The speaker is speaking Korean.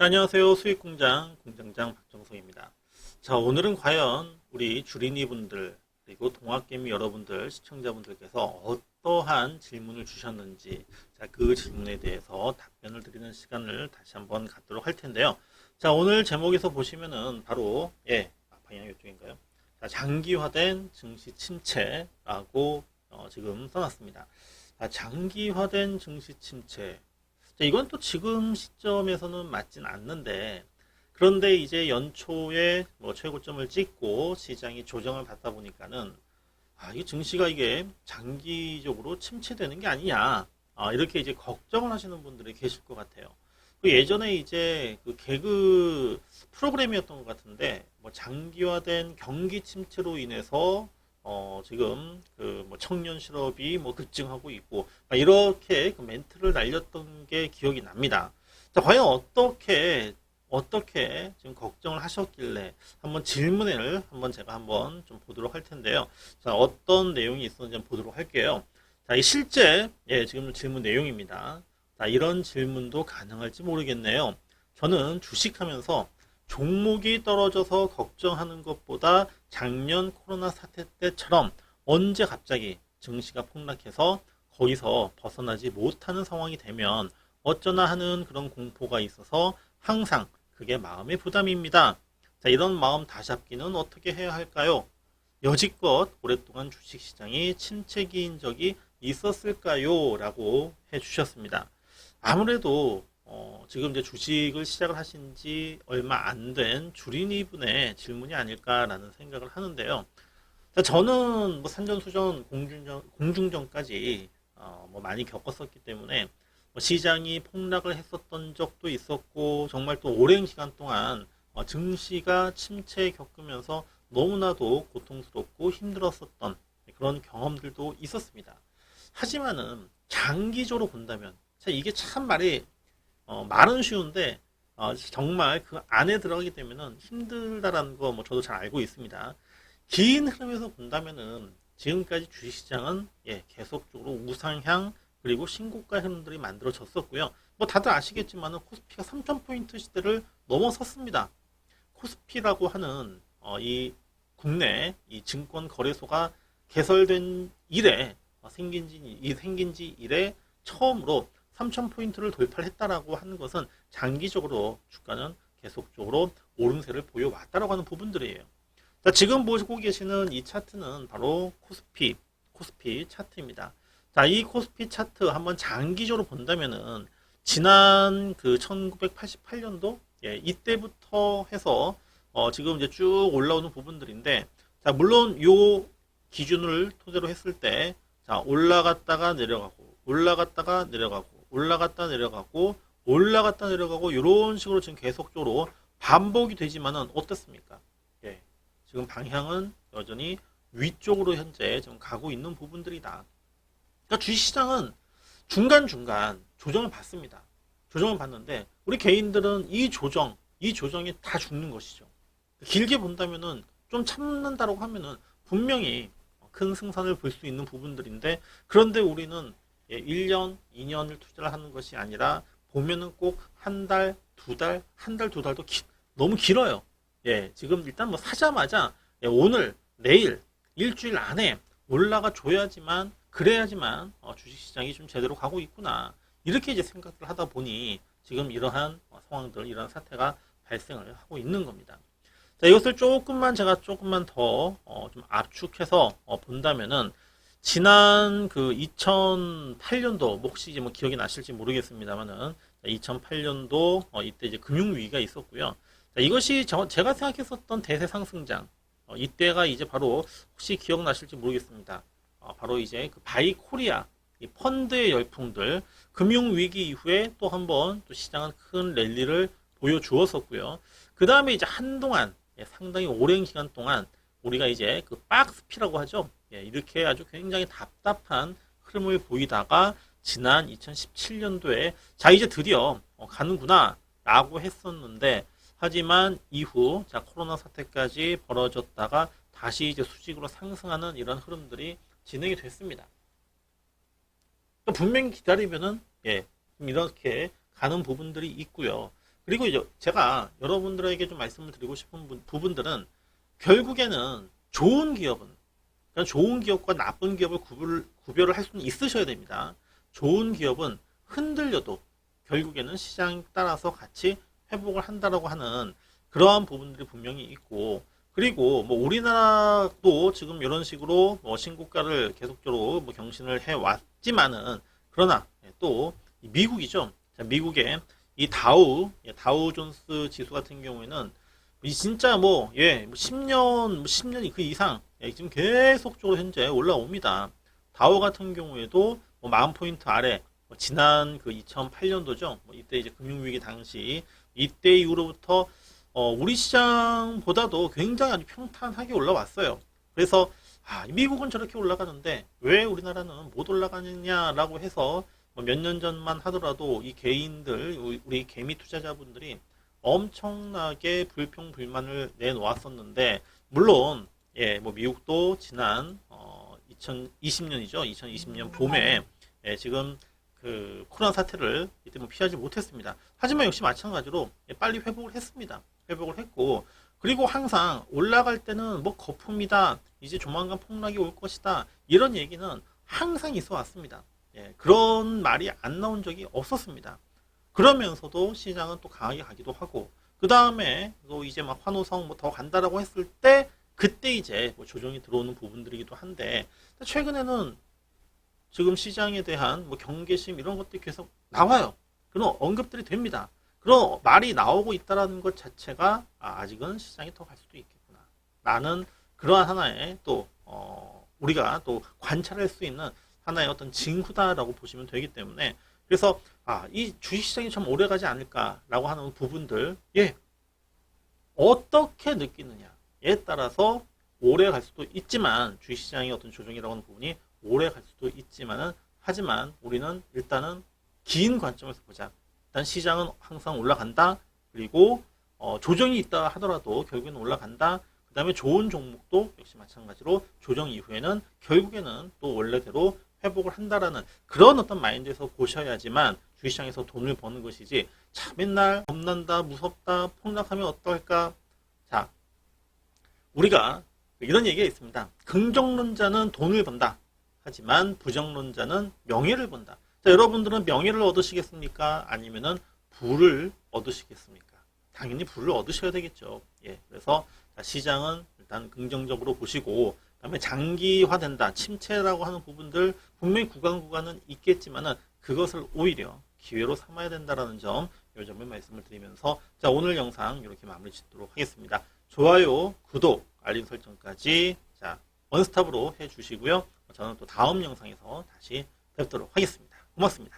자, 안녕하세요. 수익공장 공장장 박정성입니다. 자, 오늘은 과연 우리 주린이 분들 그리고 동학개미 여러분들 시청자분들께서 어떠한 질문을 주셨는지, 자, 그 질문에 대해서 답변을 드리는 시간을 다시 한번 갖도록 할 텐데요. 자, 오늘 제목에서 보시면은 바로 방향 이쪽인가요? 자, 장기화된 증시 침체라고 지금 써놨습니다. 자, 장기화된 증시 침체. 이건 또 지금 시점에서는 맞진 않는데, 그런데 이제 연초에 뭐 최고점을 찍고 시장이 조정을 받다 보니까는 이게 증시가 이게 장기적으로 침체되는 게 아니냐, 이렇게 이제 걱정을 하시는 분들이 계실 것 같아요. 그 예전에 이제 그 개그 프로그램이었던 것 같은데, 뭐 장기화된 경기 침체로 인해서 지금 그 뭐 청년 실업이 뭐 급증하고 있고 이렇게 그 멘트를 날렸던 게 기억이 납니다. 자, 과연 어떻게 지금 걱정을 하셨길래 한번 질문을 한번 제가 한번 좀 보도록 할 텐데요. 자, 어떤 내용이 있었는지 한번 보도록 할게요. 자, 이 실제 지금 질문 내용입니다. 자, 이런 질문도 가능할지 모르겠네요. 저는 주식하면서 종목이 떨어져서 걱정하는 것보다 작년 코로나 사태 때처럼 언제 갑자기 증시가 폭락해서 거기서 벗어나지 못하는 상황이 되면 어쩌나 하는 그런 공포가 있어서 항상 그게 마음의 부담입니다. 자, 이런 마음 다잡기는 어떻게 해야 할까요? 여지껏 오랫동안 주식시장이 침체기인 적이 있었을까요? 라고 해주셨습니다. 아무래도 지금 이제 주식을 시작을 하신 지 얼마 안 된 주린이 분의 질문이 아닐까라는 생각을 하는데요. 저는 뭐 산전수전 공중전까지 뭐 많이 겪었었기 때문에 뭐 시장이 폭락을 했었던 적도 있었고, 정말 또 오랜 기간 동안 증시가 침체 겪으면서 너무나도 고통스럽고 힘들었었던 그런 경험들도 있었습니다. 하지만은 장기적으로 본다면, 이게 참 말은 쉬운데 정말 그 안에 들어가게 되면은 힘들다라는 거 뭐 저도 잘 알고 있습니다. 긴 흐름에서 본다면은 지금까지 주식시장은 계속적으로 우상향 그리고 신고가 흐름들이 만들어졌었고요. 뭐 다들 아시겠지만은 코스피가 3,000포인트 시대를 넘어섰습니다. 코스피라고 하는 이 국내 이 증권 거래소가 개설된 이래 생긴 지 이래 처음으로 3,000포인트를 돌파를 했다라고 하는 것은 장기적으로 주가는 계속적으로 오름세를 보여왔다라고 하는 부분들이에요. 자, 지금 보시고 계시는 이 차트는 바로 코스피 차트입니다. 자, 이 코스피 차트 한번 장기적으로 본다면은 지난 그 1988년도 이때부터 해서 지금 이제 쭉 올라오는 부분들인데, 자, 물론 요 기준을 토대로 했을 때 올라갔다가 내려가고 올라갔다가 내려가고 이런 식으로 지금 계속적으로 반복이 되지만은 어떻습니까? 지금 방향은 여전히 위쪽으로 현재 지금 가고 있는 부분들이다. 그러니까 주식시장은 중간중간 조정을 받습니다. 조정을 받는데 우리 개인들은 이 조정이 다 죽는 것이죠. 길게 본다면은 좀 참는다라고 하면은 분명히 큰 승산을 볼 수 있는 부분들인데, 그런데 우리는 1년, 2년을 투자를 하는 것이 아니라 보면은 꼭 한 달, 두 달도 너무 길어요. 지금 일단 뭐 사자마자 오늘, 내일, 일주일 안에 올라가 줘야지만, 그래야지만 주식시장이 좀 제대로 가고 있구나. 이렇게 이제 생각을 하다 보니 지금 이러한 상황들, 이러한 사태가 발생을 하고 있는 겁니다. 자, 이것을 제가 조금만 더 좀 압축해서 본다면은 지난 그 2008년도, 혹시 이제 뭐 기억이 나실지 모르겠습니다만은 2008년도 이때 이제 금융위기가 있었고요. 자, 이것이 제가 생각했었던 대세 상승장, 이때가 이제 바로 혹시 기억나실지 모르겠습니다. 바로 이제 그 바이 코리아 이 펀드의 열풍들, 금융위기 이후에 또 한번 또 시장은 큰 랠리를 보여주었었고요. 그 다음에 이제 한동안 상당히 오랜 기간 동안 우리가 이제 그 박스피라고 하죠. 이렇게 아주 굉장히 답답한 흐름을 보이다가 지난 2017년도에 이제 드디어 가는구나 라고 했었는데, 하지만 이후 코로나 사태까지 벌어졌다가 다시 이제 수직으로 상승하는 이런 흐름들이 진행이 됐습니다. 또 분명히 기다리면은 이렇게 가는 부분들이 있고요. 그리고 이제 제가 여러분들에게 좀 말씀을 드리고 싶은 부분들은 결국에는 좋은 기업은, 그러니까 좋은 기업과 나쁜 기업을 구별을 할 수는 있으셔야 됩니다. 좋은 기업은 흔들려도 결국에는 시장 따라서 같이 회복을 한다라고 하는 그러한 부분들이 분명히 있고, 그리고 뭐 우리나라도 지금 이런 식으로 뭐 신고가를 계속적으로 뭐 경신을 해 왔지만은, 그러나 또 미국이죠. 자, 미국의 이 다우 존스 지수 같은 경우에는 이 진짜 뭐 10년 10년이 그 이상 지금 계속적으로 현재 올라옵니다. 다우 같은 경우에도 뭐 10,000포인트 아래, 지난 그 2008년도죠. 뭐 이때 이제 금융위기 당시, 이때 이후로부터 우리 시장보다도 굉장히 아주 평탄하게 올라왔어요. 그래서 미국은 저렇게 올라가는데 왜 우리나라는 못 올라가느냐라고 해서 몇 년 전만 하더라도 이 개인들, 우리 개미 투자자분들이 엄청나게 불평불만을 내놓았었는데, 물론 뭐 미국도 지난 2020년이죠. 2020년 봄에 지금 그 코로나 사태를 이때 뭐 피하지 못했습니다. 하지만 역시 마찬가지로 빨리 회복을 했습니다. 회복을 했고, 그리고 항상 올라갈 때는 뭐 거품이다, 이제 조만간 폭락이 올 것이다, 이런 얘기는 항상 있어 왔습니다. 그런 말이 안 나온 적이 없었습니다. 그러면서도 시장은 또 강하게 가기도 하고, 그 다음에 또 이제 막 환호성 뭐 더 간다라고 했을 때, 그때 이제 뭐 조정이 들어오는 부분들이기도 한데, 최근에는 지금 시장에 대한 뭐 경계심 이런 것들이 계속 나와요. 그런 언급들이 됩니다. 그런 말이 나오고 있다라는 것 자체가 아직은 시장이 더 갈 수도 있겠구나. 라는 그러한 하나의 또 우리가 또 관찰할 수 있는 하나의 어떤 징후다라고 보시면 되기 때문에, 그래서 이 주식시장이 좀 오래 가지 않을까라고 하는 부분들, 어떻게 느끼느냐에 따라서 오래 갈 수도 있지만, 주식시장의 어떤 조정이라고 하는 부분이 오래 갈 수도 있지만은, 하지만 우리는 일단은 긴 관점에서 보자. 일단 시장은 항상 올라간다. 그리고 조정이 있다 하더라도 결국에는 올라간다. 그 다음에 좋은 종목도 역시 마찬가지로 조정 이후에는 결국에는 또 원래대로 회복을 한다라는 그런 어떤 마인드에서 보셔야지만 주식시장에서 돈을 버는 것이지, 자, 맨날 겁난다, 무섭다, 폭락하면 어떨까. 자, 우리가 이런 얘기가 있습니다. 긍정론자는 돈을 번다. 하지만 부정론자는 명예를 본다. 자, 여러분들은 명예를 얻으시겠습니까? 아니면은 부를 얻으시겠습니까? 당연히 부를 얻으셔야 되겠죠. 그래서 시장은 일단 긍정적으로 보시고, 그다음에 장기화된다, 침체라고 하는 부분들 분명히 구간은 있겠지만은 그것을 오히려 기회로 삼아야 된다라는 점, 이 점을 말씀을 드리면서, 자, 오늘 영상 이렇게 마무리 짓도록 하겠습니다. 좋아요, 구독, 알림 설정까지 자 원스톱으로 해주시고요. 저는 또 다음 영상에서 다시 뵙도록 하겠습니다. 고맙습니다.